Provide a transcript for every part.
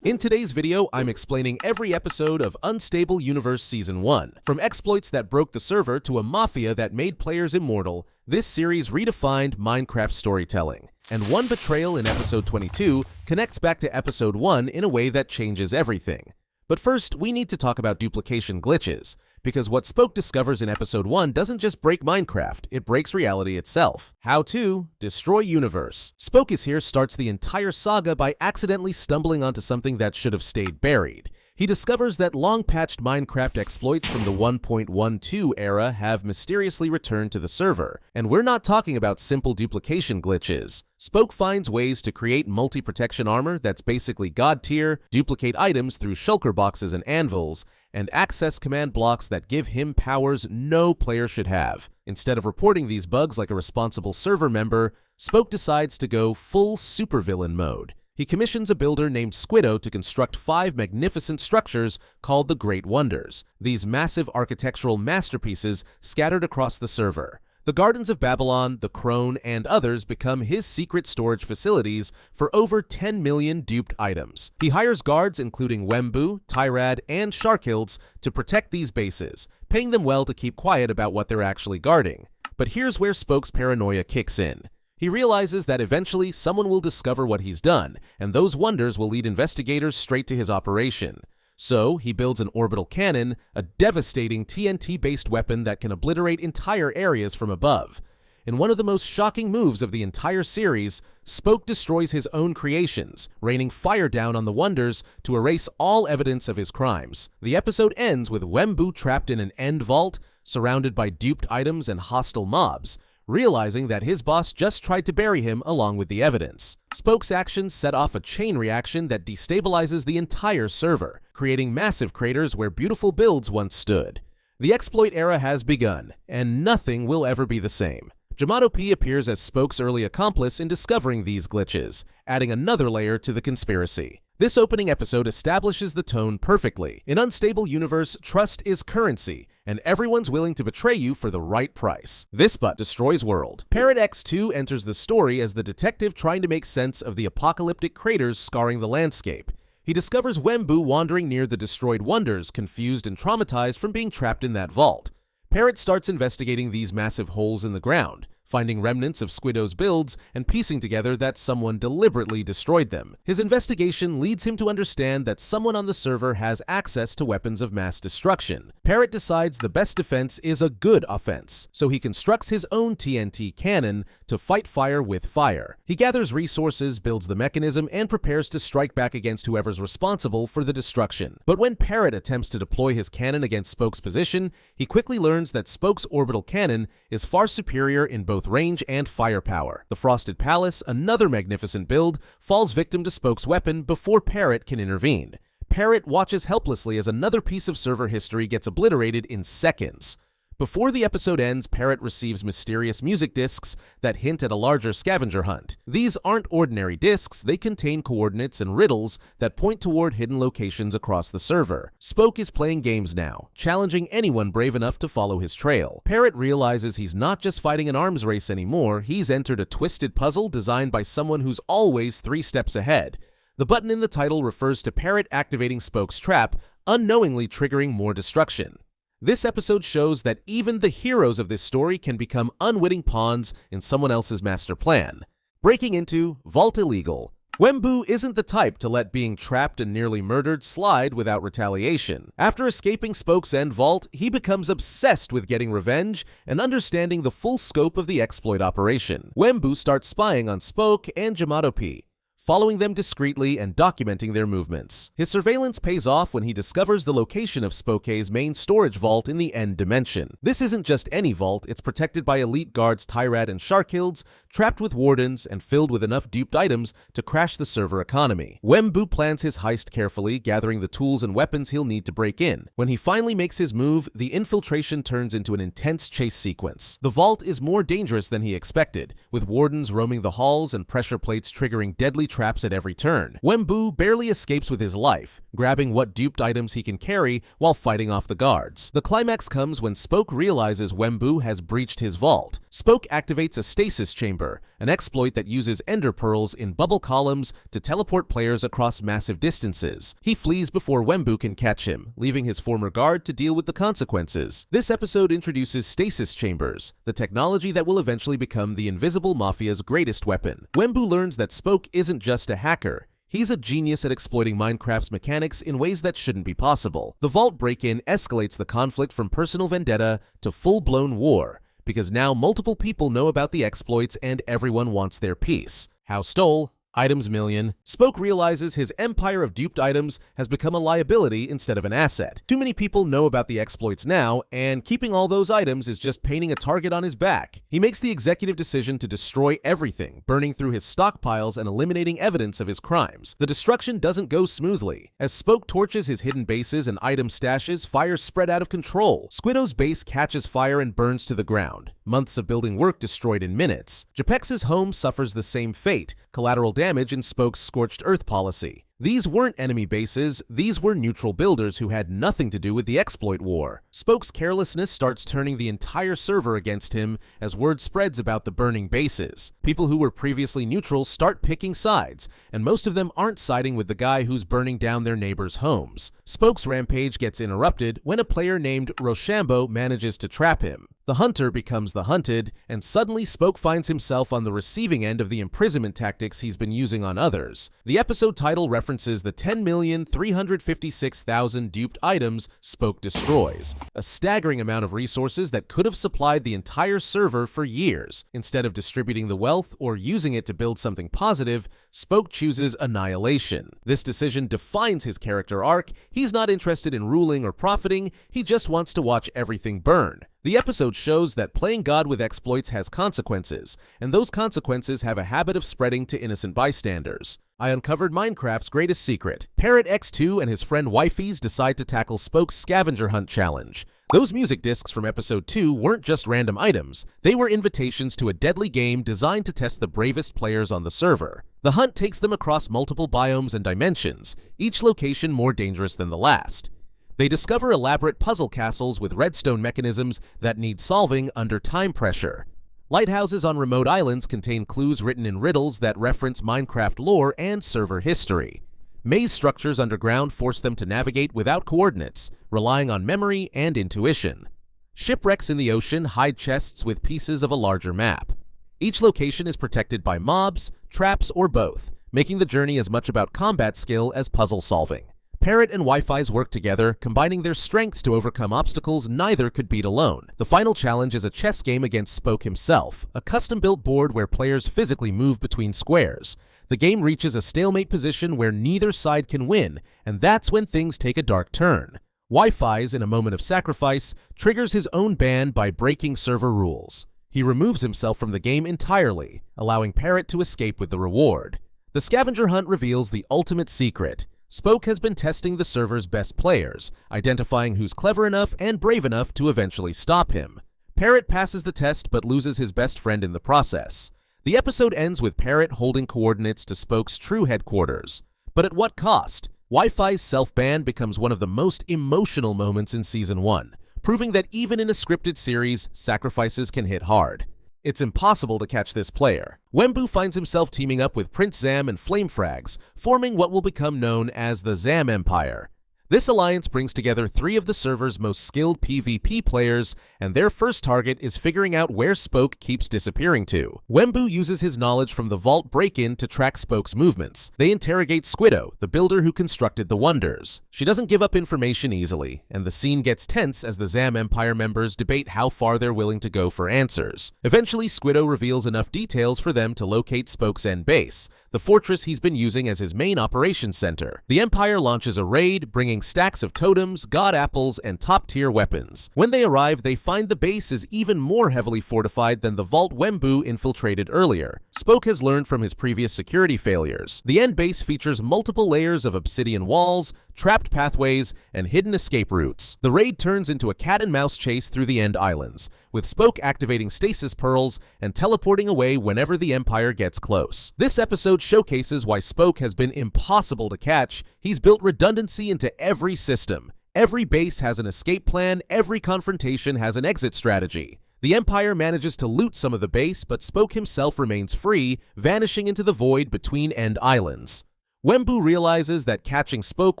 In today's video, I'm explaining every episode of Unstable Universe Season 1. From exploits that broke the server to a mafia that made players immortal, this series redefined Minecraft storytelling. And one betrayal in Episode 22 connects back to Episode 1 in a way that changes everything. But first, we need to talk about duplication glitches, because what Spoke discovers in Episode 1 doesn't just break Minecraft, it breaks reality itself. How to destroy universe. Spoke is here starts the entire saga by accidentally stumbling onto something that should have stayed buried. He discovers that long-patched Minecraft exploits from the 1.12 era have mysteriously returned to the server. And we're not talking about simple duplication glitches. Spoke finds ways to create multi-protection armor that's basically god tier, duplicate items through shulker boxes and anvils, and access command blocks that give him powers no player should have. Instead of reporting these bugs like a responsible server member, Spoke decides to go full supervillain mode. He commissions a builder named Squiddo to construct 5 magnificent structures called the Great Wonders, these massive architectural masterpieces scattered across the server. The Gardens of Babylon, the Crone, and others become his secret storage facilities for over 10 million duped items. He hires guards including Wembu, Tyrad, and Sharkhilds to protect these bases, paying them well to keep quiet about what they're actually guarding. But here's where Spoke's paranoia kicks in. He realizes that eventually someone will discover what he's done, and those wonders will lead investigators straight to his operation. So, he builds an orbital cannon, a devastating TNT-based weapon that can obliterate entire areas from above. In one of the most shocking moves of the entire series, Spoke destroys his own creations, raining fire down on the wonders to erase all evidence of his crimes. The episode ends with Wembu trapped in an end vault, surrounded by duped items and hostile mobs, realizing that his boss just tried to bury him along with the evidence. Spoke's actions set off a chain reaction that destabilizes the entire server, creating massive craters where beautiful builds once stood. The exploit era has begun, and nothing will ever be the same. Yamato P appears as Spoke's early accomplice in discovering these glitches, adding another layer to the conspiracy. This opening episode establishes the tone perfectly. In Unstable Universe, trust is currency, and everyone's willing to betray you for the right price. This but destroys world. Parrot X2 enters the story as the detective trying to make sense of the apocalyptic craters scarring the landscape. He discovers Wembu wandering near the destroyed wonders, confused and traumatized from being trapped in that vault. Parrot starts investigating these massive holes in the ground, finding remnants of Squiddo's builds and piecing together that someone deliberately destroyed them. His investigation leads him to understand that someone on the server has access to weapons of mass destruction. Parrot decides the best defense is a good offense, so he constructs his own TNT cannon to fight fire with fire. He gathers resources, builds the mechanism, and prepares to strike back against whoever's responsible for the destruction. But when Parrot attempts to deploy his cannon against Spoke's position, he quickly learns that Spoke's orbital cannon is far superior in both range and firepower. The Frosted Palace, another magnificent build, falls victim to Spoke's weapon before Parrot can intervene. Parrot watches helplessly as another piece of server history gets obliterated in seconds. Before the episode ends, Parrot receives mysterious music discs that hint at a larger scavenger hunt. These aren't ordinary discs, they contain coordinates and riddles that point toward hidden locations across the server. Spoke is playing games now, challenging anyone brave enough to follow his trail. Parrot realizes he's not just fighting an arms race anymore, he's entered a twisted puzzle designed by someone who's always 3 steps ahead. The button in the title refers to Parrot activating Spoke's trap, unknowingly triggering more destruction. This episode shows that even the heroes of this story can become unwitting pawns in someone else's master plan. Breaking into Vault Illegal. Wembu isn't the type to let being trapped and nearly murdered slide without retaliation. After escaping Spoke's end vault, he becomes obsessed with getting revenge and understanding the full scope of the exploit operation. Wembu starts spying on Spoke and Yamato P, following them discreetly and documenting their movements. His surveillance pays off when he discovers the location of Spoke's main storage vault in the End Dimension. This isn't just any vault, it's protected by elite guards Tyrad and Sharkhilds, trapped with wardens, and filled with enough duped items to crash the server economy. Wembu plans his heist carefully, gathering the tools and weapons he'll need to break in. When he finally makes his move, the infiltration turns into an intense chase sequence. The vault is more dangerous than he expected, with wardens roaming the halls and pressure plates triggering deadly traps at every turn. Wembu barely escapes with his life, grabbing what duped items he can carry while fighting off the guards. The climax comes when Spoke realizes Wembu has breached his vault. Spoke activates a stasis chamber, an exploit that uses ender pearls in bubble columns to teleport players across massive distances. He flees before Wembu can catch him, leaving his former guard to deal with the consequences. This episode introduces stasis chambers, the technology that will eventually become the invisible mafia's greatest weapon. Wembu learns that Spoke isn't just a hacker. He's a genius at exploiting Minecraft's mechanics in ways that shouldn't be possible. The vault break-in escalates the conflict from personal vendetta to full-blown war, because now multiple people know about the exploits and everyone wants their piece. How stole? Items million. Spoke realizes his empire of duped items has become a liability instead of an asset. Too many people know about the exploits now, and keeping all those items is just painting a target on his back. He makes the executive decision to destroy everything, burning through his stockpiles and eliminating evidence of his crimes. The destruction doesn't go smoothly. As Spoke torches his hidden bases and item stashes, fire spread out of control. Squidow's base catches fire and burns to the ground. Months of building work destroyed in minutes. Japex's home suffers the same fate, collateral damage in Spoke's scorched earth policy. These weren't enemy bases, these were neutral builders who had nothing to do with the exploit war. Spoke's carelessness starts turning the entire server against him as word spreads about the burning bases. People who were previously neutral start picking sides, and most of them aren't siding with the guy who's burning down their neighbors' homes. Spoke's rampage gets interrupted when a player named Rochambeau manages to trap him. The hunter becomes the hunted, and suddenly Spoke finds himself on the receiving end of the imprisonment tactics he's been using on others. The episode title references the 10,356,000 duped items Spoke destroys, a staggering amount of resources that could have supplied the entire server for years. Instead of distributing the wealth or using it to build something positive, Spoke chooses annihilation. This decision defines his character arc. He's not interested in ruling or profiting, he just wants to watch everything burn. The episode shows that playing God with exploits has consequences, and those consequences have a habit of spreading to innocent bystanders. I uncovered Minecraft's greatest secret. Parrot X2 and his friend Wifey's decide to tackle Spoke's scavenger hunt challenge. Those music discs from episode 2 weren't just random items, they were invitations to a deadly game designed to test the bravest players on the server. The hunt takes them across multiple biomes and dimensions, each location more dangerous than the last. They discover elaborate puzzle castles with redstone mechanisms that need solving under time pressure. Lighthouses on remote islands contain clues written in riddles that reference Minecraft lore and server history. Maze structures underground force them to navigate without coordinates, relying on memory and intuition. Shipwrecks in the ocean hide chests with pieces of a larger map. Each location is protected by mobs, traps, or both, making the journey as much about combat skill as puzzle solving. Parrot and Wi-Fi's work together, combining their strengths to overcome obstacles neither could beat alone. The final challenge is a chess game against Spoke himself, a custom-built board where players physically move between squares. The game reaches a stalemate position where neither side can win, and that's when things take a dark turn. Wi-Fi's, in a moment of sacrifice, triggers his own ban by breaking server rules. He removes himself from the game entirely, allowing Parrot to escape with the reward. The scavenger hunt reveals the ultimate secret. Spoke has been testing the server's best players, identifying who's clever enough and brave enough to eventually stop him. Parrot passes the test but loses his best friend in the process. The episode ends with Parrot holding coordinates to Spoke's true headquarters. But at what cost? Wi-Fi's self-ban becomes one of the most emotional moments in Season 1, proving that even in a scripted series, sacrifices can hit hard. It's impossible to catch this player. Wembu finds himself teaming up with Prince Zam and Flamefrags, forming what will become known as the Zam Empire. This alliance brings together 3 of the server's most skilled PvP players, and their first target is figuring out where Spoke keeps disappearing to. Wembu uses his knowledge from the vault break-in to track Spoke's movements. They interrogate Squiddow, the builder who constructed the wonders. She doesn't give up information easily, and the scene gets tense as the Zam Empire members debate how far they're willing to go for answers. Eventually, Squiddow reveals enough details for them to locate Spoke's end base, the fortress he's been using as his main operations center. The Empire launches a raid, bringing stacks of totems, god apples, and top-tier weapons. When they arrive, they find the base is even more heavily fortified than the vault Wembu infiltrated earlier. Spoke has learned from his previous security failures. The end base features multiple layers of obsidian walls, trapped pathways, and hidden escape routes. The raid turns into a cat-and-mouse chase through the end islands, with Spoke activating stasis pearls and teleporting away whenever the Empire gets close. This episode showcases why Spoke has been impossible to catch. He's built redundancy into every system. Every base has an escape plan, every confrontation has an exit strategy. The Empire manages to loot some of the base, but Spoke himself remains free, vanishing into the void between end islands. Wembu realizes that catching Spoke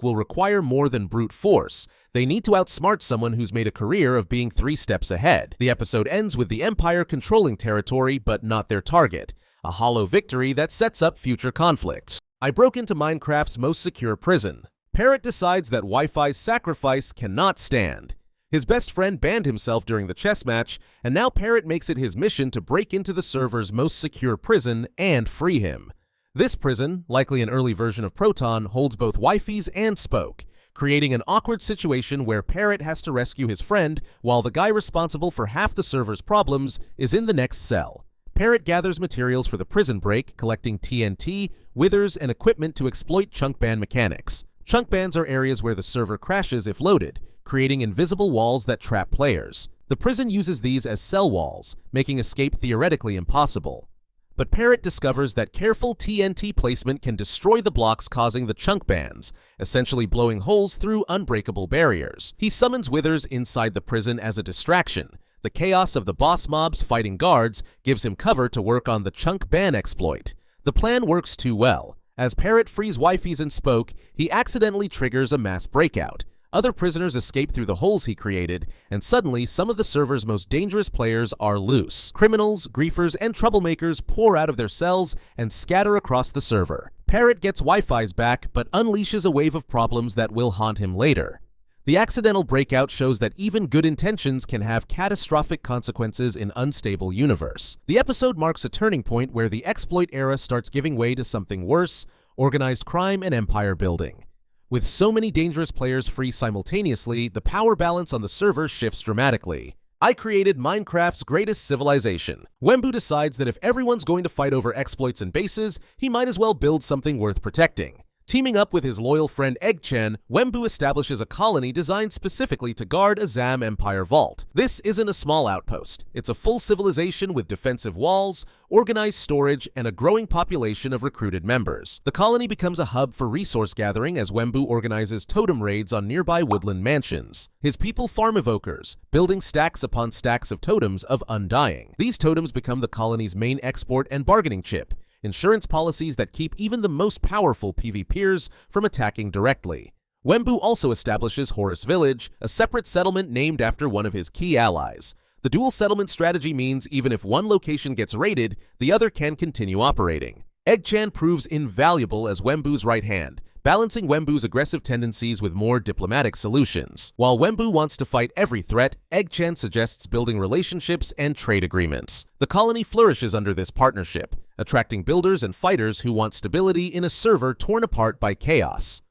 will require more than brute force. They need to outsmart someone who's made a career of being 3 steps ahead. The episode ends with the Empire controlling territory, but not their target. A hollow victory that sets up future conflicts. I broke into Minecraft's most secure prison. Parrot decides that Wi-Fi's sacrifice cannot stand. His best friend banned himself during the chess match, and now Parrot makes it his mission to break into the server's most secure prison and free him. This prison, likely an early version of Proton, holds both Wi-Fi's and Spoke, creating an awkward situation where Parrot has to rescue his friend while the guy responsible for half the server's problems is in the next cell. Parrot gathers materials for the prison break, collecting TNT, withers, and equipment to exploit chunk ban mechanics. Chunk bans are areas where the server crashes if loaded, creating invisible walls that trap players. The prison uses these as cell walls, making escape theoretically impossible. But Parrot discovers that careful TNT placement can destroy the blocks causing the chunk bans, essentially blowing holes through unbreakable barriers. He summons withers inside the prison as a distraction. The chaos of the boss mobs fighting guards gives him cover to work on the chunk ban exploit. The plan works too well. As Parrot frees Wi-Fi's and Spoke, he accidentally triggers a mass breakout. Other prisoners escape through the holes he created, and suddenly some of the server's most dangerous players are loose. Criminals, griefers, and troublemakers pour out of their cells and scatter across the server. Parrot gets Wi-Fi's back, but unleashes a wave of problems that will haunt him later. The accidental breakout shows that even good intentions can have catastrophic consequences in unstable universe. The episode marks a turning point where the exploit era starts giving way to something worse: organized crime and empire building. With so many dangerous players free simultaneously, the power balance on the server shifts dramatically. I created Minecraft's greatest civilization. Wembu decides that if everyone's going to fight over exploits and bases, he might as well build something worth protecting. Teaming up with his loyal friend Egg-Chen, Wembu establishes a colony designed specifically to guard a Zam Empire vault. This isn't a small outpost. It's a full civilization with defensive walls, organized storage, and a growing population of recruited members. The colony becomes a hub for resource gathering as Wembu organizes totem raids on nearby woodland mansions. His people farm evokers, building stacks upon stacks of totems of undying. These totems become the colony's main export and bargaining chip, insurance policies that keep even the most powerful PvPers from attacking directly. Wembu also establishes Horus Village, a separate settlement named after one of his key allies. The dual settlement strategy means even if one location gets raided, the other can continue operating. Egg-Chan proves invaluable as Wembu's right hand, balancing Wembu's aggressive tendencies with more diplomatic solutions. While Wembu wants to fight every threat, Egg-Chan suggests building relationships and trade agreements. The colony flourishes under this partnership, attracting builders and fighters who want stability in a server torn apart by chaos.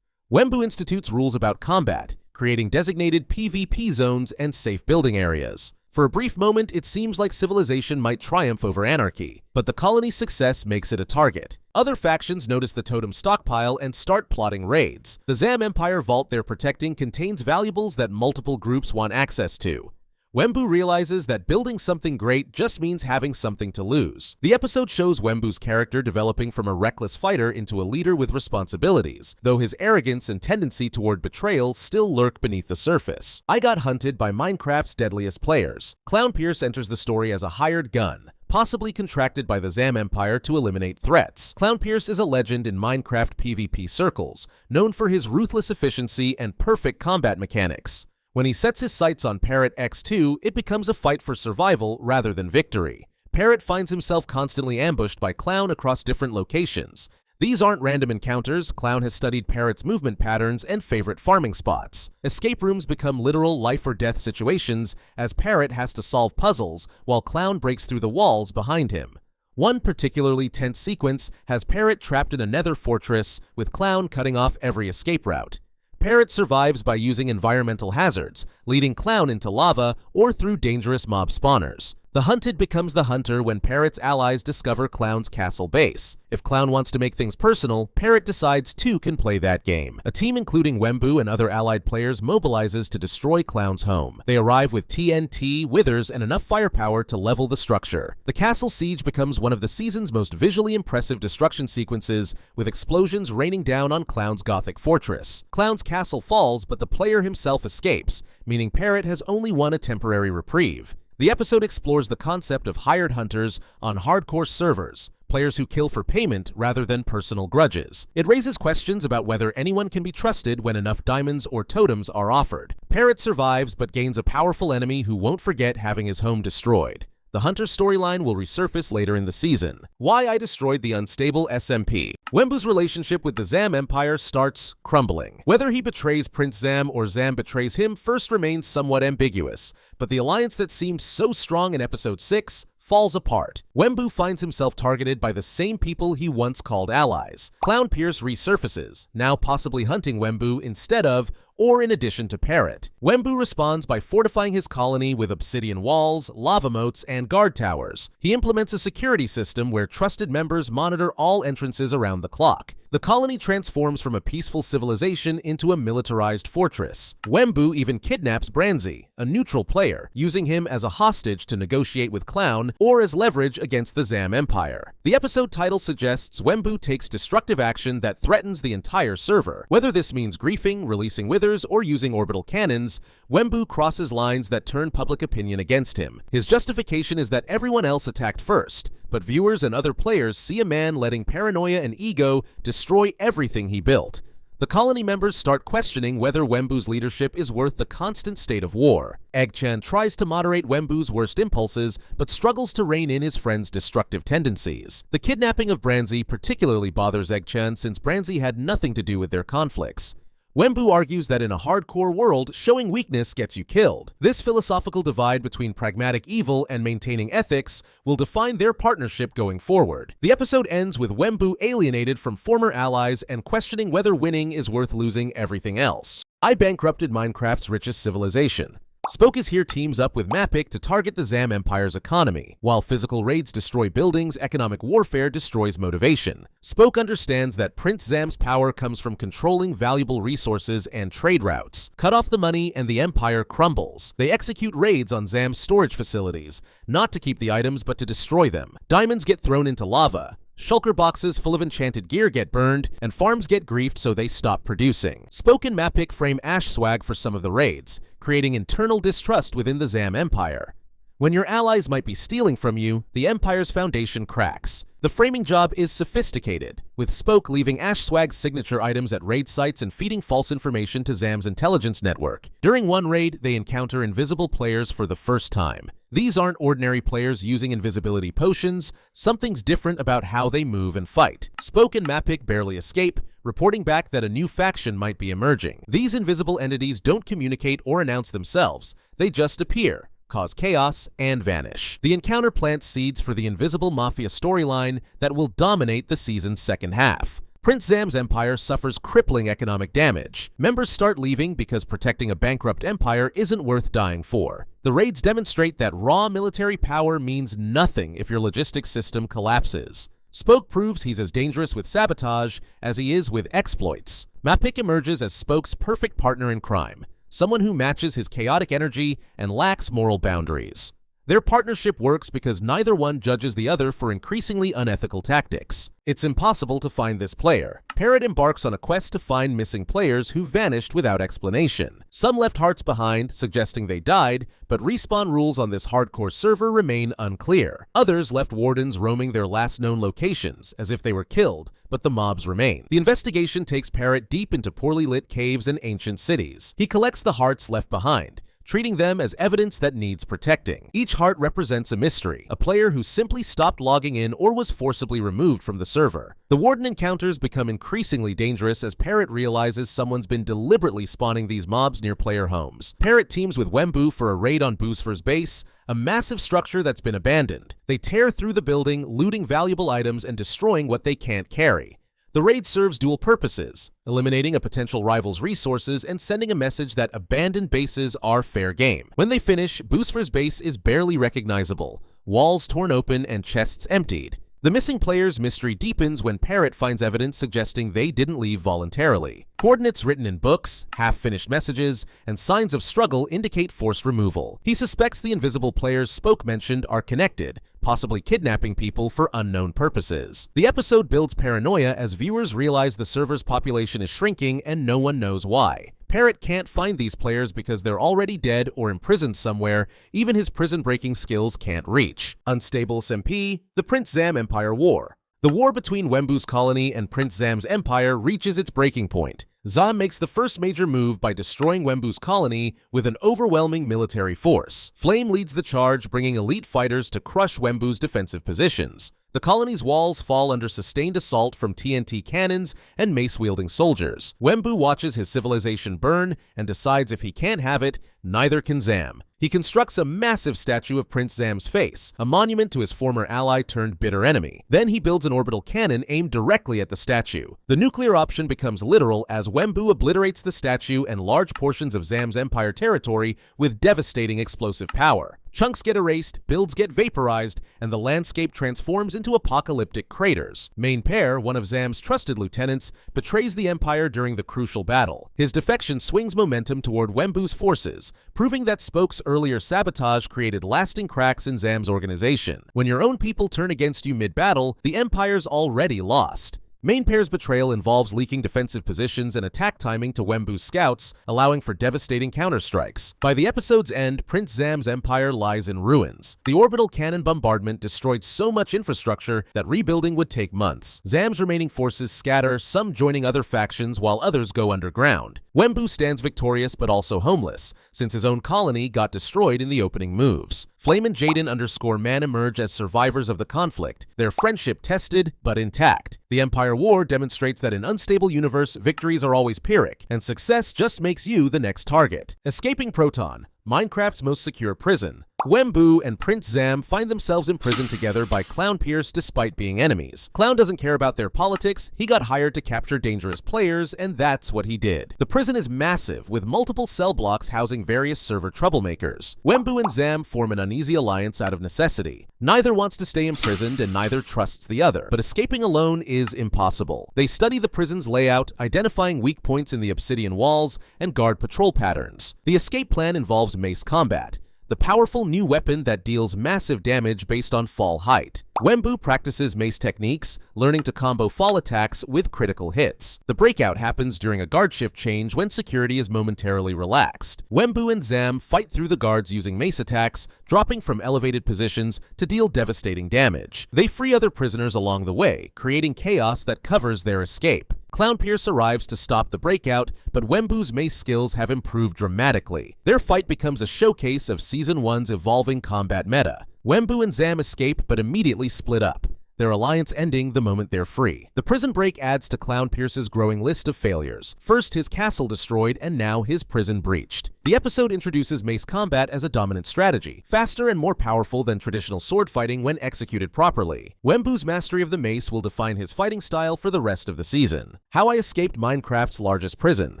Wembu institutes rules about combat, creating designated PvP zones and safe building areas. For a brief moment, it seems like civilization might triumph over anarchy, but the colony's success makes it a target. Other factions notice the totem stockpile and start plotting raids. The Zam Empire vault they're protecting contains valuables that multiple groups want access to. Wembu realizes that building something great just means having something to lose. The episode shows Wembu's character developing from a reckless fighter into a leader with responsibilities, though his arrogance and tendency toward betrayal still lurk beneath the surface. I got hunted by Minecraft's deadliest players. Clown Pierce enters the story as a hired gun, possibly contracted by the Zam Empire to eliminate threats. Clown Pierce is a legend in Minecraft PvP circles, known for his ruthless efficiency and perfect combat mechanics. When he sets his sights on Parrot X2, it becomes a fight for survival rather than victory. Parrot finds himself constantly ambushed by Clown across different locations. These aren't random encounters. Clown has studied Parrot's movement patterns and favorite farming spots. Escape rooms become literal life-or-death situations as Parrot has to solve puzzles while Clown breaks through the walls behind him. One particularly tense sequence has Parrot trapped in a nether fortress, with Clown cutting off every escape route. Parrot survives by using environmental hazards, leading Clown into lava or through dangerous mob spawners. The hunted becomes the hunter when Parrot's allies discover Clown's castle base. If Clown wants to make things personal, Parrot decides two can play that game. A team including Wembu and other allied players mobilizes to destroy Clown's home. They arrive with TNT, withers, and enough firepower to level the structure. The castle siege becomes one of the season's most visually impressive destruction sequences, with explosions raining down on Clown's gothic fortress. Clown's castle falls, but the player himself escapes, meaning Parrot has only won a temporary reprieve. The episode explores the concept of hired hunters on hardcore servers, players who kill for payment rather than personal grudges. It raises questions about whether anyone can be trusted when enough diamonds or totems are offered. Parrot survives but gains a powerful enemy who won't forget having his home destroyed. The Hunter storyline will resurface later in the season. Why I destroyed the unstable SMP. Wembu's relationship with the Zam Empire starts crumbling. Whether he betrays Prince Zam or Zam betrays him first remains somewhat ambiguous, but the alliance that seemed so strong in Episode 6 falls apart. Wembu finds himself targeted by the same people he once called allies. Clown Pierce resurfaces, now possibly hunting Wembu instead of or in addition to Parrot. Wembu responds by fortifying his colony with obsidian walls, lava moats, and guard towers. He implements a security system where trusted members monitor all entrances around the clock. The colony transforms from a peaceful civilization into a militarized fortress. Wembu even kidnaps Branzi, a neutral player, using him as a hostage to negotiate with Clown or as leverage against the Zam Empire. The episode title suggests Wembu takes destructive action that threatens the entire server. Whether this means griefing, releasing withers, or using orbital cannons, Wembu crosses lines that turn public opinion against him. His justification is that everyone else attacked first, but viewers and other players see a man letting paranoia and ego destroy everything he built. The colony members start questioning whether Wembu's leadership is worth the constant state of war. Egg-chan tries to moderate Wembu's worst impulses, but struggles to rein in his friend's destructive tendencies. The kidnapping of Branzi particularly bothers Egg-chan since Branzi had nothing to do with their conflicts. Wembu argues that in a hardcore world, showing weakness gets you killed. This philosophical divide between pragmatic evil and maintaining ethics will define their partnership going forward. The episode ends with Wembu alienated from former allies and questioning whether winning is worth losing everything else. I bankrupted Minecraft's richest civilization. Spoke is here teams up with Mappic to target the Zam Empire's economy. While physical raids destroy buildings, economic warfare destroys motivation. Spoke understands that Prince Zam's power comes from controlling valuable resources and trade routes. Cut off the money and the Empire crumbles. They execute raids on Zam's storage facilities, not to keep the items but to destroy them. Diamonds get thrown into lava. Shulker boxes full of enchanted gear get burned, and farms get griefed so they stop producing. Spoke and Mappic frame Ash swag for some of the raids, creating internal distrust within the Zam Empire. When your allies might be stealing from you, the Empire's foundation cracks. The framing job is sophisticated, with Spoke leaving Ash Swag's signature items at raid sites and feeding false information to Zam's intelligence network. During one raid, they encounter invisible players for the first time. These aren't ordinary players using invisibility potions. Something's different about how they move and fight. Spoke and Mappic barely escape, reporting back that a new faction might be emerging. These invisible entities don't communicate or announce themselves. They just appear, cause chaos, and vanish. The encounter plants seeds for the invisible mafia storyline that will dominate the season's second half. Prince Zam's empire suffers crippling economic damage. Members start leaving because protecting a bankrupt empire isn't worth dying for. The raids demonstrate that raw military power means nothing if your logistics system collapses. Spoke proves he's as dangerous with sabotage as he is with exploits. Mappic emerges as Spoke's perfect partner in crime, someone who matches his chaotic energy and lacks moral boundaries. Their partnership works because neither one judges the other for increasingly unethical tactics. It's impossible to find this player. Parrot embarks on a quest to find missing players who vanished without explanation. Some left hearts behind, suggesting they died, but respawn rules on this hardcore server remain unclear. Others left wardens roaming their last known locations, as if they were killed, but the mobs remain. The investigation takes Parrot deep into poorly lit caves and ancient cities. He collects the hearts left behind, treating them as evidence that needs protecting. Each heart represents a mystery, a player who simply stopped logging in or was forcibly removed from the server. The Warden encounters become increasingly dangerous as Parrot realizes someone's been deliberately spawning these mobs near player homes. Parrot teams with Wembu for a raid on Boosfer's base, a massive structure that's been abandoned. They tear through the building, looting valuable items and destroying what they can't carry. The raid serves dual purposes, eliminating a potential rival's resources and sending a message that abandoned bases are fair game. When they finish, Boosfer's base is barely recognizable, walls torn open and chests emptied. The missing player's mystery deepens when Parrot finds evidence suggesting they didn't leave voluntarily. Coordinates written in books, half-finished messages, and signs of struggle indicate forced removal. He suspects the invisible players Spoke mentioned are connected, possibly kidnapping people for unknown purposes. The episode builds paranoia as viewers realize the server's population is shrinking and no one knows why. Parrot can't find these players because they're already dead or imprisoned somewhere even his prison-breaking skills can't reach. Unstable SMP, the Prince Zam Empire War. The war between Wembu's colony and Prince Zam's empire reaches its breaking point. Zam makes the first major move by destroying Wembu's colony with an overwhelming military force. Flame leads the charge, bringing elite fighters to crush Wembu's defensive positions. The colony's walls fall under sustained assault from TNT cannons and mace-wielding soldiers. Wembu watches his civilization burn and decides if he can't have it, neither can Zam. He constructs a massive statue of Prince Zam's face, a monument to his former ally turned bitter enemy. Then he builds an orbital cannon aimed directly at the statue. The nuclear option becomes literal as Wembu obliterates the statue and large portions of Zam's empire territory with devastating explosive power. Chunks get erased, builds get vaporized, and the landscape transforms into apocalyptic craters. Main Pair, one of Zam's trusted lieutenants, betrays the Empire during the crucial battle. His defection swings momentum toward Wembu's forces, proving that Spoke's earlier sabotage created lasting cracks in Zam's organization. When your own people turn against you mid-battle, the Empire's already lost. Main Pair's betrayal involves leaking defensive positions and attack timing to Wembu's scouts, allowing for devastating counterstrikes. By the episode's end, Prince Zam's empire lies in ruins. The orbital cannon bombardment destroyed so much infrastructure that rebuilding would take months. Zam's remaining forces scatter, some joining other factions while others go underground. Wembu stands victorious but also homeless, since his own colony got destroyed in the opening moves. Flame and Jaden underscore Man emerge as survivors of the conflict, their friendship tested but intact. The Empire War demonstrates that in Unstable Universe, victories are always Pyrrhic, and success just makes you the next target. Escaping Proton, Minecraft's most secure prison. Wembu and Prince Zam find themselves imprisoned together by Clown Pierce despite being enemies. Clown doesn't care about their politics, he got hired to capture dangerous players, and that's what he did. The prison is massive, with multiple cell blocks housing various server troublemakers. Wembu and Zam form an uneasy alliance out of necessity. Neither wants to stay imprisoned and neither trusts the other, but escaping alone is impossible. They study the prison's layout, identifying weak points in the obsidian walls, and guard patrol patterns. The escape plan involves mace combat, the powerful new weapon that deals massive damage based on fall height. Wembu practices mace techniques, learning to combo fall attacks with critical hits. The breakout happens during a guard shift change when security is momentarily relaxed. Wembu and Zam fight through the guards using mace attacks, dropping from elevated positions to deal devastating damage. They free other prisoners along the way, creating chaos that covers their escape. Clown Pierce arrives to stop the breakout, but Wembu's mace skills have improved dramatically. Their fight becomes a showcase of Season 1's evolving combat meta. Wembu and Zam escape but immediately split up, their alliance ending the moment they're free. The prison break adds to Clown Pierce's growing list of failures. First his castle destroyed and now his prison breached. The episode introduces mace combat as a dominant strategy, faster and more powerful than traditional sword fighting when executed properly. Wembu's mastery of the mace will define his fighting style for the rest of the season. How I escaped Minecraft's largest prison.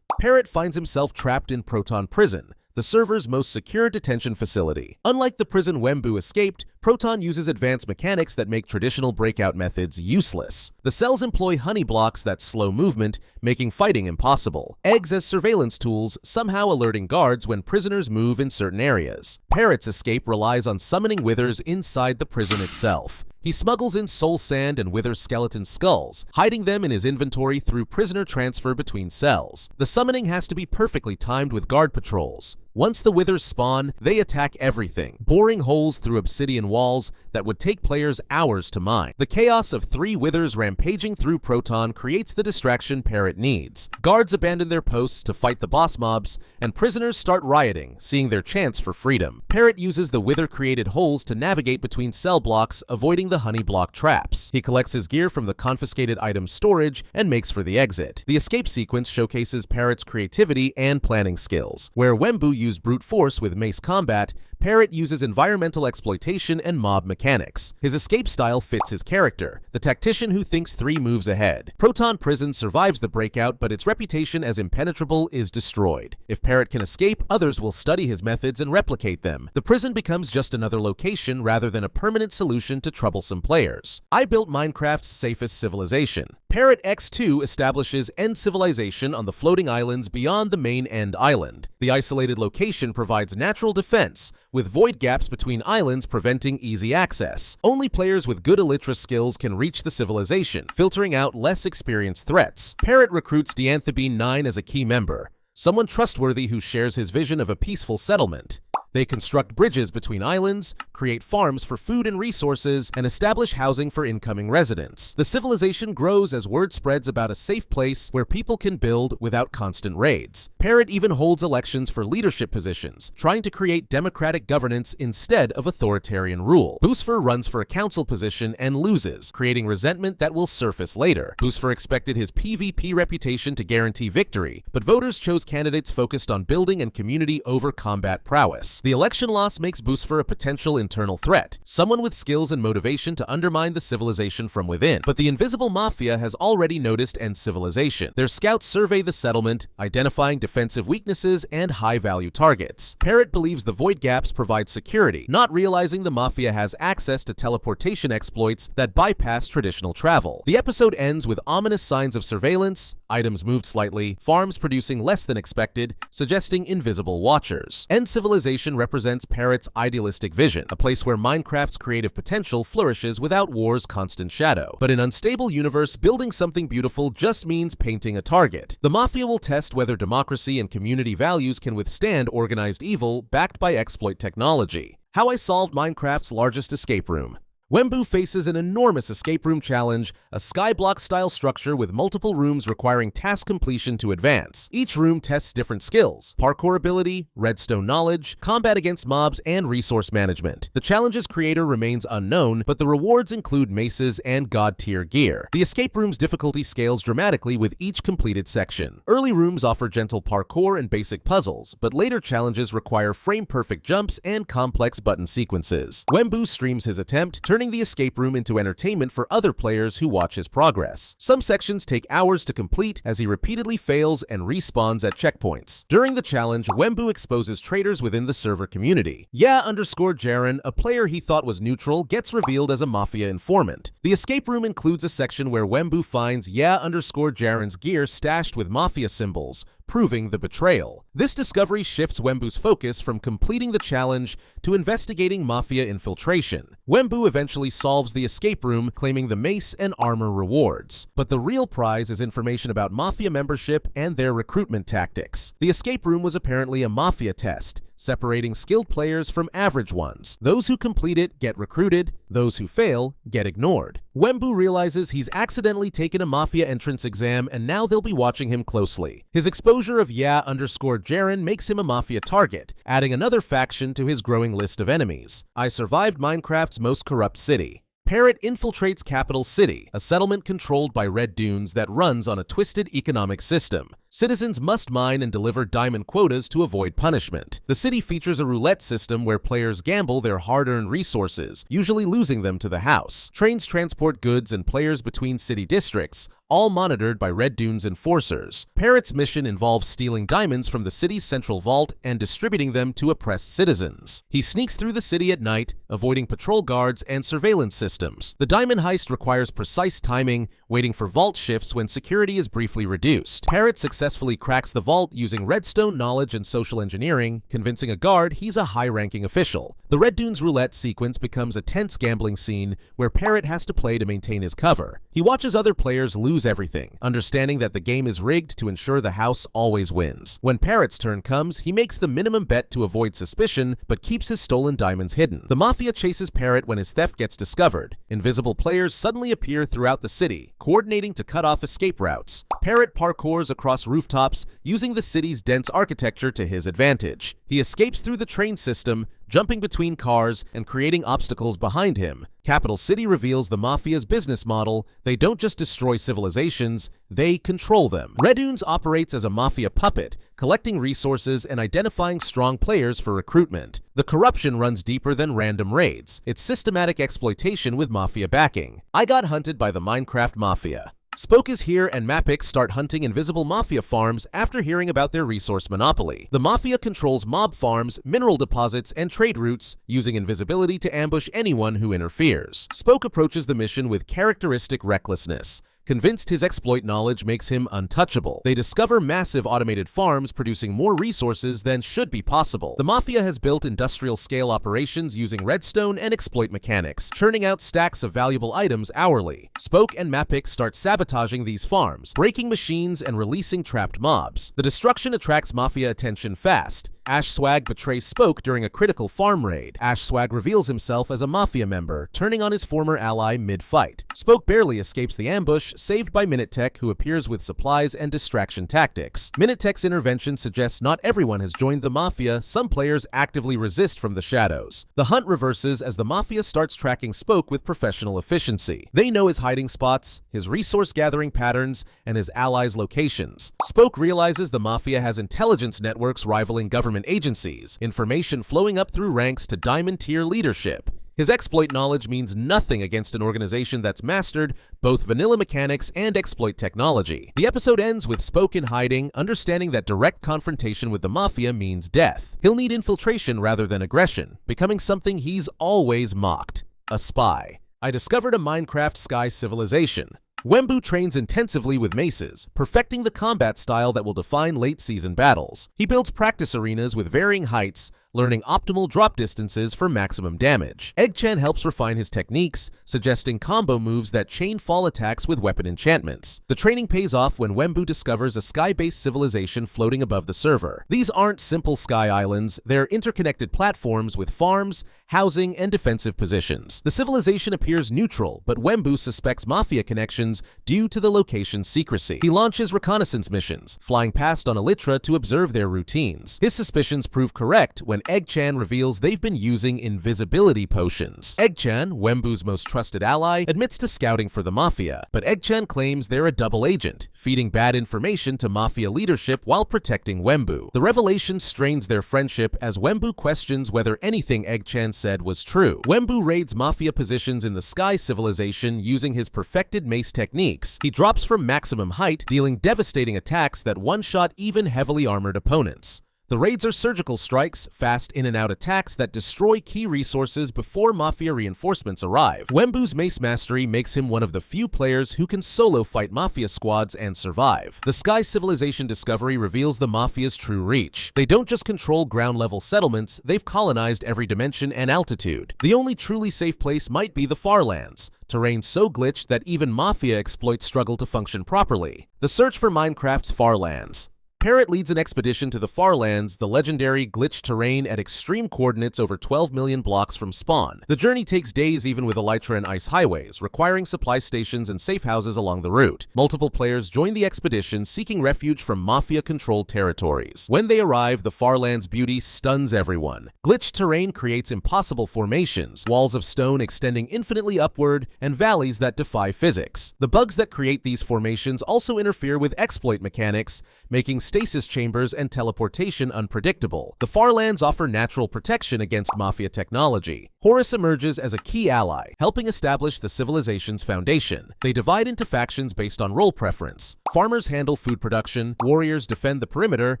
Parrot finds himself trapped in Proton Prison, the server's most secure detention facility. Unlike the prison Wembu escaped, Proton uses advanced mechanics that make traditional breakout methods useless. The cells employ honey blocks that slow movement, making fighting impossible. Eggs as surveillance tools, somehow alerting guards when prisoners move in certain areas. Parrot's escape relies on summoning withers inside the prison itself. He smuggles in soul sand and wither skeleton skulls, hiding them in his inventory through prisoner transfer between cells. The summoning has to be perfectly timed with guard patrols. Once the withers spawn, they attack everything, boring holes through obsidian walls that would take players hours to mine. The chaos of 3 withers rampaging through Proton creates the distraction Parrot needs. Guards abandon their posts to fight the boss mobs, and prisoners start rioting, seeing their chance for freedom. Parrot uses the wither-created holes to navigate between cell blocks, avoiding the honey block traps. He collects his gear from the confiscated items storage and makes for the exit. The escape sequence showcases Parrot's creativity and planning skills. Where Wembu used brute force with mace combat, Parrot uses environmental exploitation and mob mechanics. His escape style fits his character, the tactician who thinks 3 moves ahead. Proton Prison survives the breakout, but its reputation as impenetrable is destroyed. If Parrot can escape, others will study his methods and replicate them. The prison becomes just another location rather than a permanent solution to troublesome players. I built Minecraft's safest civilization. Parrot X2 establishes End Civilization on the floating islands beyond the main End Island. The isolated location provides natural defense, with void gaps between islands preventing easy access. Only players with good Elytra skills can reach the civilization, filtering out less experienced threats. Parrot recruits Dianthropine 9 as a key member. someone trustworthy who shares his vision of a peaceful settlement. They construct bridges between islands, create farms for food and resources, and establish housing for incoming residents. The civilization grows as word spreads about a safe place where people can build without constant raids. Parrot even holds elections for leadership positions, trying to create democratic governance instead of authoritarian rule. Boosfer runs for a council position and loses, creating resentment that will surface later. Boosfer expected his PvP reputation to guarantee victory, but voters chose candidates focused on building and community over combat prowess. The election loss makes Boosfer a potential internal threat, someone with skills and motivation to undermine the civilization from within. But the invisible mafia has already noticed End civilization. Their scouts survey the settlement, identifying defensive weaknesses and high-value targets. Parrot believes the void gaps provide security, not realizing the mafia has access to teleportation exploits that bypass traditional travel. The episode ends with ominous signs of surveillance, items moved slightly, farms producing less than expected, suggesting invisible watchers. End civilization represents Parrot's idealistic vision, a place where Minecraft's creative potential flourishes without war's constant shadow. But in Unstable Universe, building something beautiful just means painting a target. The Mafia will test whether democracy and community values can withstand organized evil backed by exploit technology. How I solved Minecraft's largest escape room. Wembu faces an enormous escape room challenge, a skyblock-style structure with multiple rooms requiring task completion to advance. Each room tests different skills: parkour ability, redstone knowledge, combat against mobs, and resource management. The challenge's creator remains unknown, but the rewards include maces and god-tier gear. The escape room's difficulty scales dramatically with each completed section. Early rooms offer gentle parkour and basic puzzles, but later challenges require frame-perfect jumps and complex button sequences. Wembu streams his attempt, turning the escape room into entertainment for other players who watch his progress. Some sections take hours to complete as he repeatedly fails and respawns at checkpoints. During the challenge, Wembu exposes traitors within the server community. Yeah_Jaren, a player he thought was neutral, gets revealed as a mafia informant. The escape room includes a section where Wembu finds Yeah_Jaren's gear stashed with mafia symbols, proving the betrayal. This discovery shifts Wembu's focus from completing the challenge to investigating mafia infiltration. Wembu eventually solves the escape room, claiming the mace and armor rewards. But the real prize is information about mafia membership and their recruitment tactics. The escape room was apparently a mafia test, separating skilled players from average ones. Those who complete it get recruited, those who fail get ignored. Wembu realizes he's accidentally taken a mafia entrance exam and now they'll be watching him closely. His exposure of Yeah_Jaren makes him a mafia target, adding another faction to his growing list of enemies. I survived Minecraft's most corrupt city. Parrot infiltrates Capital City, a settlement controlled by red dunes that runs on a twisted economic system. Citizens must mine and deliver diamond quotas to avoid punishment. The city features a roulette system where players gamble their hard-earned resources, usually losing them to the house. Trains transport goods and players between city districts, all monitored by Red Dune's enforcers. Parrot's mission involves stealing diamonds from the city's central vault and distributing them to oppressed citizens. He sneaks through the city at night, avoiding patrol guards and surveillance systems. The diamond heist requires precise timing, waiting for vault shifts when security is briefly reduced. Parrot successfully cracks the vault using redstone knowledge and social engineering, convincing a guard he's a high-ranking official. The Red Dunes roulette sequence becomes a tense gambling scene where Parrot has to play to maintain his cover. He watches other players lose everything, understanding that the game is rigged to ensure the house always wins. When Parrot's turn comes, he makes the minimum bet to avoid suspicion, but keeps his stolen diamonds hidden. The Mafia chases Parrot when his theft gets discovered. Invisible players suddenly appear throughout the city, coordinating to cut off escape routes. Parrot parkours across rooftops, using the city's dense architecture to his advantage. He escapes through the train system, jumping between cars and creating obstacles behind him. Capital City reveals the Mafia's business model. They don't just destroy civilizations, they control them. Red Dunes operates as a Mafia puppet, collecting resources and identifying strong players for recruitment. The corruption runs deeper than random raids. It's systematic exploitation with Mafia backing. I got hunted by the Minecraft Mafia. Spoke is here and Mapix start hunting invisible Mafia farms after hearing about their resource monopoly. The Mafia controls mob farms, mineral deposits, and trade routes, using invisibility to ambush anyone who interferes. Spoke approaches the mission with characteristic recklessness, convinced his exploit knowledge makes him untouchable. They discover massive automated farms producing more resources than should be possible. The Mafia has built industrial-scale operations using redstone and exploit mechanics, churning out stacks of valuable items hourly. Spoke and Mapik start sabotaging these farms, breaking machines and releasing trapped mobs. The destruction attracts Mafia attention fast. Ash Swag betrays Spoke during a critical farm raid. Ash Swag reveals himself as a Mafia member, turning on his former ally mid-fight. Spoke barely escapes the ambush, saved by Minutech, who appears with supplies and distraction tactics. Minutech's intervention suggests not everyone has joined the Mafia, some players actively resist from the shadows. The hunt reverses as the Mafia starts tracking Spoke with professional efficiency. They know his hiding spots, his resource-gathering patterns, and his allies' locations. Spoke realizes the Mafia has intelligence networks rivaling government agencies, information flowing up through ranks to diamond-tier leadership. His exploit knowledge means nothing against an organization that's mastered both vanilla mechanics and exploit technology. The episode ends with Spoke in hiding, understanding that direct confrontation with the Mafia means death. He'll need infiltration rather than aggression, becoming something he's always mocked: a spy. I discovered a Minecraft sky civilization. Wembu trains intensively with maces, perfecting the combat style that will define late-season battles. He builds practice arenas with varying heights, learning optimal drop distances for maximum damage. Eggchan helps refine his techniques, suggesting combo moves that chain fall attacks with weapon enchantments. The training pays off when Wembu discovers a sky-based civilization floating above the server. These aren't simple sky islands, they're interconnected platforms with farms, housing, and defensive positions. The civilization appears neutral, but Wembu suspects Mafia connections due to the location's secrecy. He launches reconnaissance missions, flying past on Elytra to observe their routines. His suspicions prove correct when Eggchan reveals they've been using invisibility potions. Eggchan, Wembu's most trusted ally, admits to scouting for the Mafia, but Eggchan claims they're a double agent, feeding bad information to Mafia leadership while protecting Wembu. The revelation strains their friendship as Wembu questions whether anything Eggchan said was true. Wembu raids Mafia positions in the Sky Civilization using his perfected mace techniques. He drops from maximum height, dealing devastating attacks that one-shot even heavily armored opponents. The raids are surgical strikes, fast in-and-out attacks that destroy key resources before Mafia reinforcements arrive. Wembu's mace mastery makes him one of the few players who can solo fight Mafia squads and survive. The Sky Civilization discovery reveals the Mafia's true reach. They don't just control ground-level settlements, they've colonized every dimension and altitude. The only truly safe place might be the Farlands, terrain so glitched that even Mafia exploits struggle to function properly. The search for Minecraft's Farlands. Parrot leads an expedition to the Farlands, the legendary glitched terrain at extreme coordinates over 12 million blocks from spawn. The journey takes days even with Elytra and ice highways, requiring supply stations and safe houses along the route. Multiple players join the expedition seeking refuge from Mafia-controlled territories. When they arrive, the Farlands' beauty stuns everyone. Glitched terrain creates impossible formations, walls of stone extending infinitely upward, and valleys that defy physics. The bugs that create these formations also interfere with exploit mechanics, making stasis chambers and teleportation unpredictable. The Farlands offer natural protection against Mafia technology. Horus emerges as a key ally, helping establish the civilization's foundation. They divide into factions based on role preference. Farmers handle food production, warriors defend the perimeter,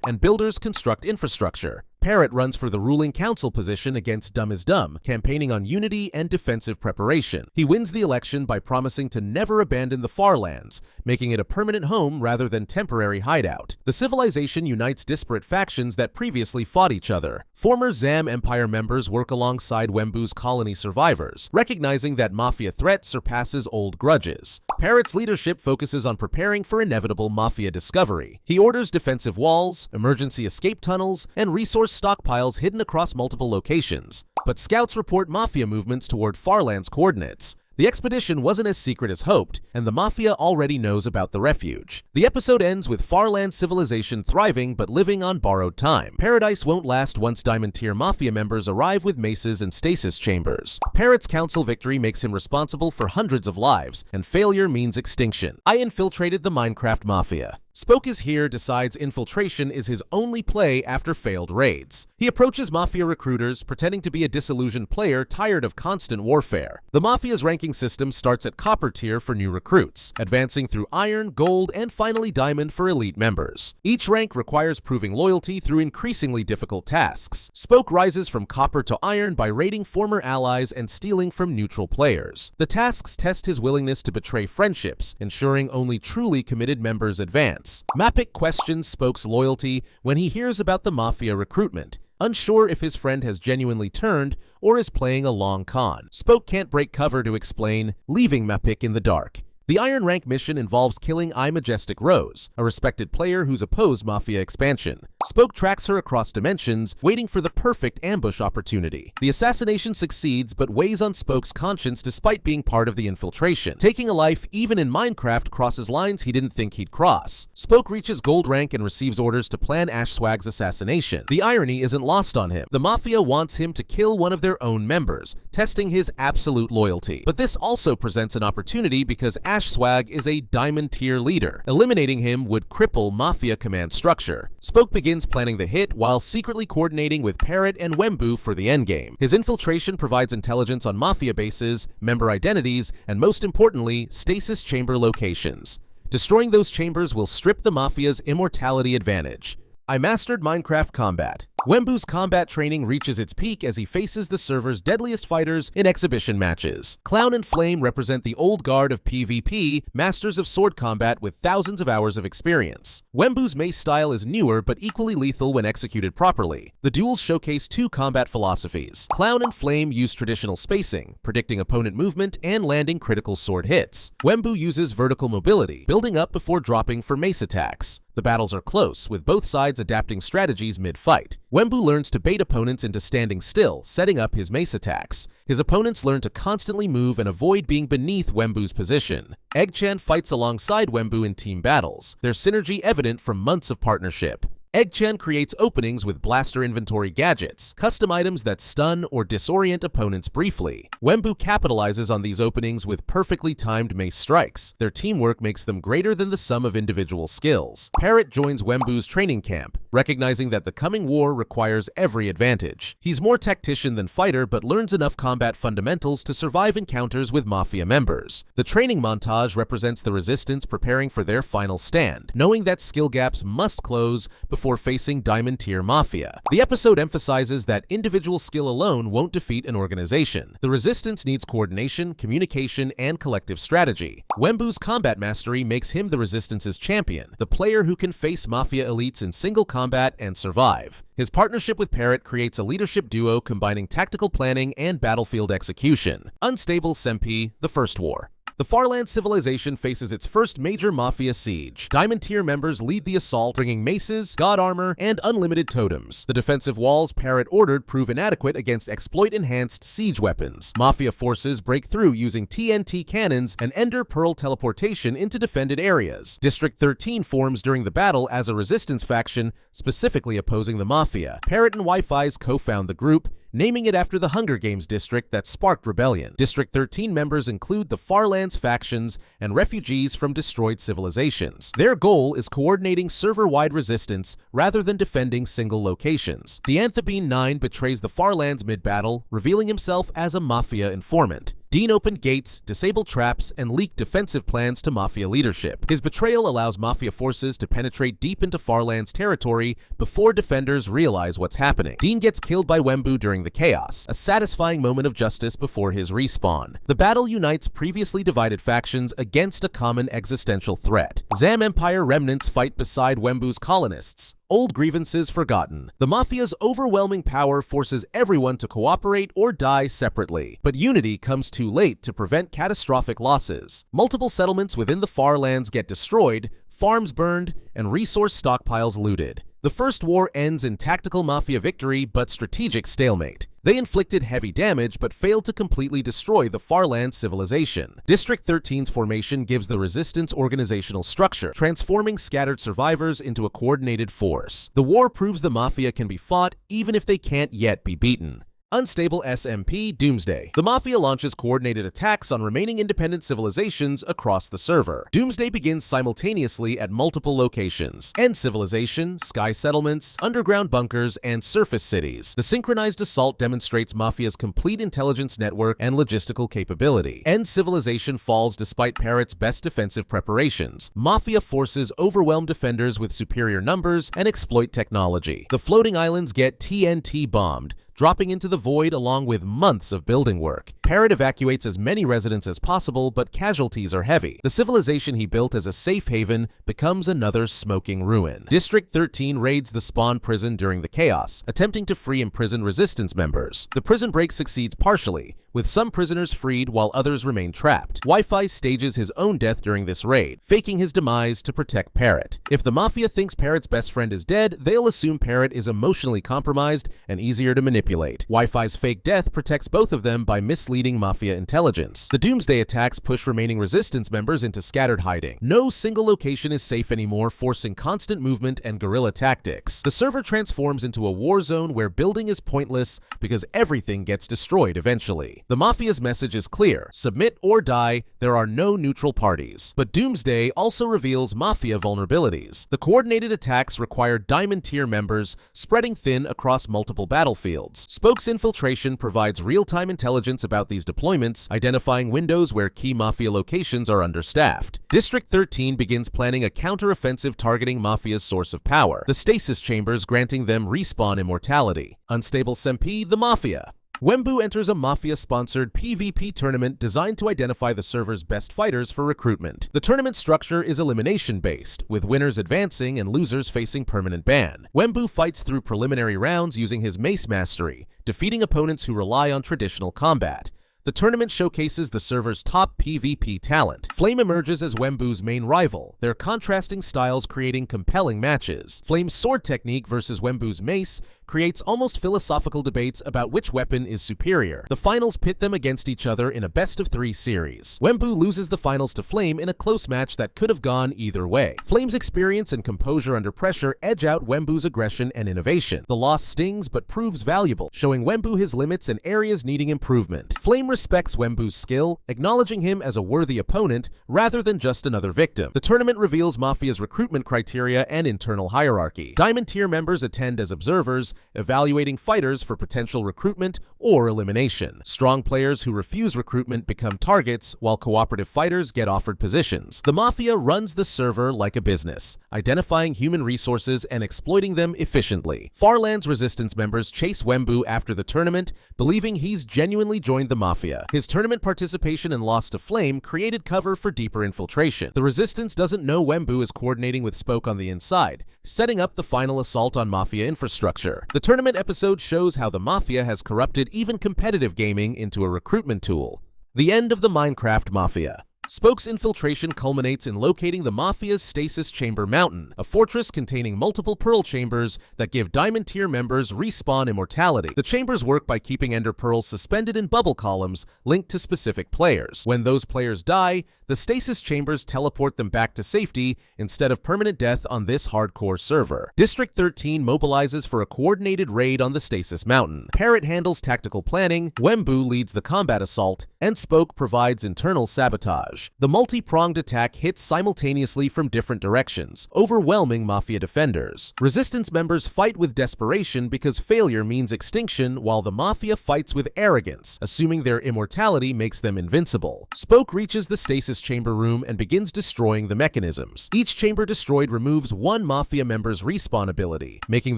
and builders construct infrastructure. Parrot runs for the ruling council position against Dumb is Dumb, campaigning on unity and defensive preparation. He wins the election by promising to never abandon the Farlands, making it a permanent home rather than temporary hideout. The civilization unites disparate factions that previously fought each other. Former Zam Empire members work alongside Wembu's colony survivors, recognizing that Mafia threat surpasses old grudges. Parrot's leadership focuses on preparing for inevitable Mafia discovery. He orders defensive walls, emergency escape tunnels, and resource stockpiles hidden across multiple locations. But scouts report Mafia movements toward Farlands coordinates. The expedition wasn't as secret as hoped, and the Mafia already knows about the refuge. The episode ends with Farland civilization thriving but living on borrowed time. Paradise won't last once Diamond-tier Mafia members arrive with maces and stasis chambers. Parrot's council victory makes him responsible for hundreds of lives, and failure means extinction. I infiltrated the Minecraft Mafia. Spoke is here decides infiltration is his only play after failed raids. He approaches Mafia recruiters, pretending to be a disillusioned player tired of constant warfare. The Mafia's ranking system starts at Copper tier for new recruits, advancing through Iron, Gold, and finally Diamond for elite members. Each rank requires proving loyalty through increasingly difficult tasks. Spoke rises from Copper to Iron by raiding former allies and stealing from neutral players. The tasks test his willingness to betray friendships, ensuring only truly committed members advance. Mapic questions Spoke's loyalty when he hears about the Mafia recruitment, unsure if his friend has genuinely turned or is playing a long con. Spoke can't break cover to explain, leaving Mapic in the dark. The Iron Rank mission involves killing Majestic Rose, a respected player who's opposed Mafia expansion. Spoke tracks her across dimensions, waiting for the perfect ambush opportunity. The assassination succeeds but weighs on Spoke's conscience despite being part of the infiltration. Taking a life even in Minecraft crosses lines he didn't think he'd cross. Spoke reaches Gold Rank and receives orders to plan Swag's assassination. The irony isn't lost on him. The Mafia wants him to kill one of their own members, testing his absolute loyalty. But this also presents an opportunity because Swag is a Diamond tier leader. Eliminating him would cripple Mafia command structure. Spoke begins planning the hit while secretly coordinating with Parrot and Wembu for the endgame. His infiltration provides intelligence on Mafia bases, member identities, and most importantly, stasis chamber locations. Destroying those chambers will strip the Mafia's immortality advantage. I mastered Minecraft combat. Wembu's combat training reaches its peak as he faces the server's deadliest fighters in exhibition matches. Clown and Flame represent the old guard of PvP, masters of sword combat with thousands of hours of experience. Wembu's mace style is newer but equally lethal when executed properly. The duels showcase two combat philosophies. Clown and Flame use traditional spacing, predicting opponent movement and landing critical sword hits. Wembu uses vertical mobility, building up before dropping for mace attacks. The battles are close, with both sides adapting strategies mid-fight. Wembu learns to bait opponents into standing still, setting up his mace attacks. His opponents learn to constantly move and avoid being beneath Wembu's position. Eggchan fights alongside Wembu in team battles, their synergy evident from months of partnership. Eggchan creates openings with blaster inventory gadgets, custom items that stun or disorient opponents briefly. Wembu capitalizes on these openings with perfectly timed mace strikes. Their teamwork makes them greater than the sum of individual skills. Parrot joins Wembu's training camp, recognizing that the coming war requires every advantage. He's more tactician than fighter but learns enough combat fundamentals to survive encounters with Mafia members. The training montage represents the resistance preparing for their final stand, knowing that skill gaps must close before facing Diamond tier Mafia. The episode emphasizes that individual skill alone won't defeat an organization. The resistance needs coordination, communication, and collective strategy. Wembu's combat mastery makes him the resistance's champion, the player who can face Mafia elites in single combat and survive. His partnership with Parrot creates a leadership duo combining tactical planning and battlefield execution. Unstable SMP, the First War. The Farland civilization faces its first major Mafia siege. Diamond tier members lead the assault, bringing maces, god armor, and unlimited totems. The defensive walls Parrot ordered prove inadequate against exploit-enhanced siege weapons. Mafia forces break through using TNT cannons and Ender Pearl teleportation into defended areas. District 13 forms during the battle as a resistance faction, specifically opposing the Mafia. Parrot and Wi-Fi's co-found the group, naming it after the Hunger Games district that sparked rebellion. District 13 members include the Farlands factions and refugees from destroyed civilizations. Their goal is coordinating server-wide resistance rather than defending single locations. Dianthropine 9 betrays the Farlands mid-battle, revealing himself as a Mafia informant. Dean opened gates, disabled traps, and leaked defensive plans to Mafia leadership. His betrayal allows Mafia forces to penetrate deep into Farland's territory before defenders realize what's happening. Dean gets killed by Wembu during the chaos, a satisfying moment of justice before his respawn. The battle unites previously divided factions against a common existential threat. Zam Empire remnants fight beside Wembu's colonists, old grievances forgotten. The Mafia's overwhelming power forces everyone to cooperate or die separately, but unity comes too late to prevent catastrophic losses. Multiple settlements within the Farlands get destroyed, farms burned, and resource stockpiles looted. The First War ends in tactical Mafia victory but strategic stalemate. They inflicted heavy damage but failed to completely destroy the Farland civilization. District 13's formation gives the resistance organizational structure, transforming scattered survivors into a coordinated force. The war proves the Mafia can be fought even if they can't yet be beaten. Unstable SMP Doomsday. The Mafia launches coordinated attacks on remaining independent civilizations across the server. Doomsday begins simultaneously at multiple locations: end civilization, sky settlements, underground bunkers, and surface cities. The synchronized assault demonstrates Mafia's complete intelligence network and logistical capability. End civilization falls despite Parrot's best defensive preparations. Mafia forces overwhelm defenders with superior numbers and exploit technology. The floating islands get TNT bombed, dropping into the void along with months of building work. Parrot evacuates as many residents as possible, but casualties are heavy. The civilization he built as a safe haven becomes another smoking ruin. District 13 raids the spawn prison during the chaos, attempting to free imprisoned resistance members. The prison break succeeds partially, with some prisoners freed while others remain trapped. Wi-Fi stages his own death during this raid, faking his demise to protect Parrot. If the Mafia thinks Parrot's best friend is dead, they'll assume Parrot is emotionally compromised and easier to manipulate. Wi-Fi's fake death protects both of them by misleading Mafia intelligence. The Doomsday attacks push remaining resistance members into scattered hiding. No single location is safe anymore, forcing constant movement and guerrilla tactics. The server transforms into a war zone where building is pointless because everything gets destroyed eventually. The Mafia's message is clear: submit or die, there are no neutral parties. But Doomsday also reveals Mafia vulnerabilities. The coordinated attacks require Diamond tier members, spreading thin across multiple battlefields. Spoke's infiltration provides real-time intelligence about these deployments, identifying windows where key Mafia locations are understaffed. District 13 begins planning a counter-offensive targeting Mafia's source of power, the stasis chambers, granting them respawn immortality. Unstable SMP, the Mafia. Wembu enters a Mafia-sponsored PvP tournament designed to identify the server's best fighters for recruitment. The tournament structure is elimination-based, with winners advancing and losers facing permanent ban. Wembu fights through preliminary rounds using his mace mastery, defeating opponents who rely on traditional combat. The tournament showcases the server's top PvP talent. Flame emerges as Wembu's main rival, their contrasting styles creating compelling matches. Flame's sword technique versus Wembu's mace creates almost philosophical debates about which weapon is superior. The finals pit them against each other in a best-of-3 series. Wembu loses the finals to Flame in a close match that could have gone either way. Flame's experience and composure under pressure edge out Wembu's aggression and innovation. The loss stings but proves valuable, showing Wembu his limits and areas needing improvement. Flame respects Wembu's skill, acknowledging him as a worthy opponent rather than just another victim. The tournament reveals Mafia's recruitment criteria and internal hierarchy. Diamond tier members attend as observers, evaluating fighters for potential recruitment or elimination. Strong players who refuse recruitment become targets, while cooperative fighters get offered positions. The Mafia runs the server like a business, identifying human resources and exploiting them efficiently. Farland's resistance members chase Wembu after the tournament, believing he's genuinely joined the Mafia. His tournament participation and loss to Flame created cover for deeper infiltration. The resistance doesn't know Wembu is coordinating with Spoke on the inside, setting up the final assault on Mafia infrastructure. The tournament episode shows how the Mafia has corrupted even competitive gaming into a recruitment tool. The end of the Minecraft Mafia. Spoke's infiltration culminates in locating the Mafia's Stasis Chamber Mountain, a fortress containing multiple pearl chambers that give Diamond tier members respawn immortality. The chambers work by keeping ender pearls suspended in bubble columns linked to specific players. When those players die, the Stasis chambers teleport them back to safety instead of permanent death on this hardcore server. District 13 mobilizes for a coordinated raid on the Stasis Mountain. Parrot handles tactical planning, Wembu leads the combat assault, and Spoke provides internal sabotage. The multi-pronged attack hits simultaneously from different directions, overwhelming Mafia defenders. Resistance members fight with desperation because failure means extinction, while the Mafia fights with arrogance, assuming their immortality makes them invincible. Spoke reaches the Stasis chamber room and begins destroying the mechanisms. Each chamber destroyed removes one Mafia member's respawn ability, making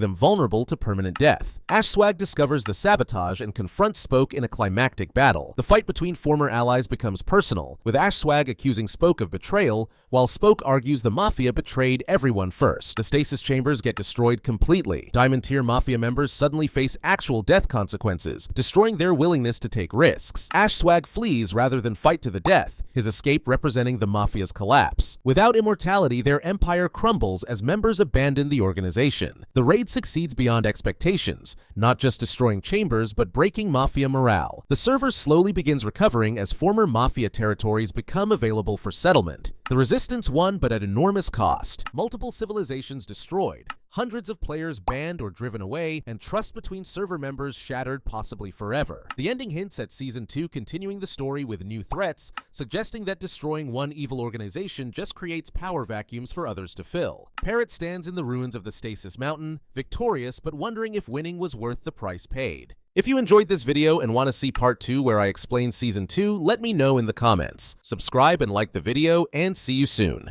them vulnerable to permanent death. Ashswag discovers the sabotage and confronts Spoke in a climactic battle. The fight between former allies becomes personal, with Ashswag accusing Spoke of betrayal, while Spoke argues the Mafia betrayed everyone first. The Stasis chambers get destroyed completely. Diamond tier Mafia members suddenly face actual death consequences, destroying their willingness to take risks. Ashswag flees rather than fight to the death, his escape representing the Mafia's collapse. Without immortality, their empire crumbles as members abandon the organization. The raid succeeds beyond expectations, not just destroying chambers, but breaking Mafia morale. The server slowly begins recovering as former Mafia territories become become available for settlement. The Resistance won, but at enormous cost. Multiple civilizations destroyed, hundreds of players banned or driven away, and trust between server members shattered possibly forever. The ending hints at Season 2 continuing the story with new threats, suggesting that destroying one evil organization just creates power vacuums for others to fill. Parrot stands in the ruins of the Stasis Mountain, victorious but wondering if winning was worth the price paid. If you enjoyed this video and want to see part 2 where I explain Season 2, let me know in the comments. Subscribe and like the video, and see you soon.